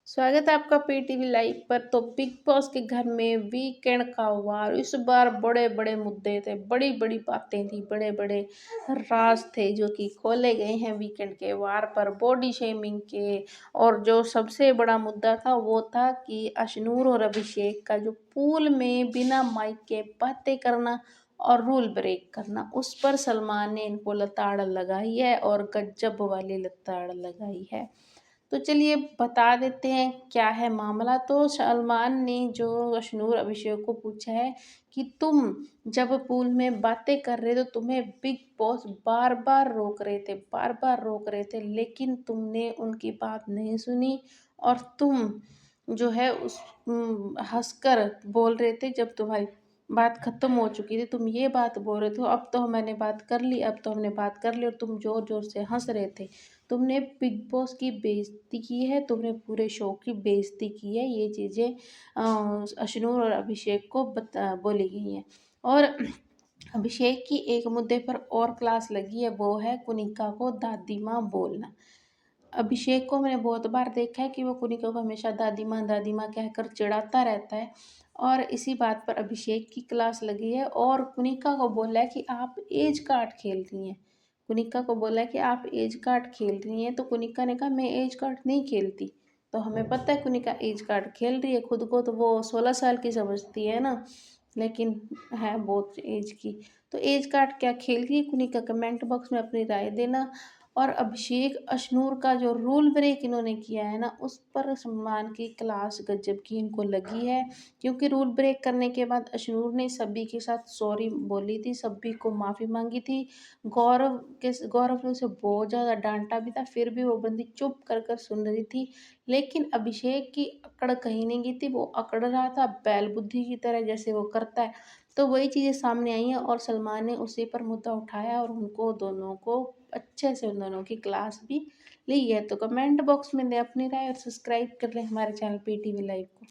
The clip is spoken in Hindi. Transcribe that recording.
स्वागत है आपका पीटीवी लाइव पर। तो बिग बॉस के घर में वीकेंड का वार, इस बार बड़े बड़े मुद्दे थे, बड़ी बड़ी बातें थी, बड़े बड़े राज थे जो कि खोले गए हैं वीकेंड के वार पर, बॉडी शेमिंग के। और जो सबसे बड़ा मुद्दा था वो था कि अशनूर और अभिषेक का जो पूल में बिना माइक के बातें करना और रूल ब्रेक करना, उस पर सलमान ने इनको लताड़ लगाई है और गजब वाली लताड़ लगाई है। तो चलिए बता देते हैं क्या है मामला। तो सलमान ने जो अशनूर अभिषेक को पूछा है कि तुम जब पूल में बातें कर रहे थे तो तुम्हें बिग बॉस बार बार रोक रहे थे, बार बार रोक रहे थे, लेकिन तुमने उनकी बात नहीं सुनी और तुम जो है उस हंसकर बोल रहे थे जब तुम्हारी बात खत्म हो चुकी थी, तुम ये बात बोल रहे थे अब तो मैंने बात कर ली, अब तो हमने बात कर ली, और तुम जोर जोर से हंस रहे थे। तुमने बिग बॉस की बेइज्जती की है, तुमने पूरे शो की बेइज्जती की है। ये चीज़ें अशनूर और अभिषेक को बोली गई हैं। और अभिषेक की एक मुद्दे पर और क्लास लगी है, वो है कुनिका को दादी माँ बोलना। अभिषेक को मैंने बहुत बार देखा है कि वो कुनिका को हमेशा दादी माँ कहकर चिढ़ाता रहता है। और इसी बात पर अभिषेक की क्लास लगी है और कुनिका को बोला है कि आप एज कार्ड खेल रही हैं। कुनिका को बोला है कि आप एज कार्ड खेल रही हैं, तो कुनिका ने कहा मैं एज कार्ड नहीं खेलती। तो हमें पता है कुनिका एज कार्ड खेल रही है, खुद को तो वो 16 साल की समझती है ना, लेकिन है बहुत एज की। तो एज कार्ड क्या खेल रही है कुनिका, कमेंट बॉक्स में अपनी राय देना। और अभिषेक अशनूर का जो रूल ब्रेक इन्होंने किया है ना, उस पर सलमान की क्लास गजब की इनको लगी है। क्योंकि रूल ब्रेक करने के बाद अशनूर ने सभी के साथ सॉरी बोली थी, सभी को माफ़ी मांगी थी। गौरव ने उसे बहुत ज़्यादा डांटा भी था, फिर भी वो बंदी चुप कर कर सुन रही थी। लेकिन अभिषेक की अकड़ कहीं नहीं गई थी, वो अकड़ रहा था बैल बुद्धि की तरह जैसे वो करता है। तो वही चीज़ें सामने आई हैं और सलमान ने उसी पर मुद्दा उठाया और उनको दोनों को अच्छे से उन दोनों की क्लास भी ली है। तो कमेंट बॉक्स में दें अपनी राय और सब्सक्राइब कर लें हमारे चैनल पीटीवी लाइव को।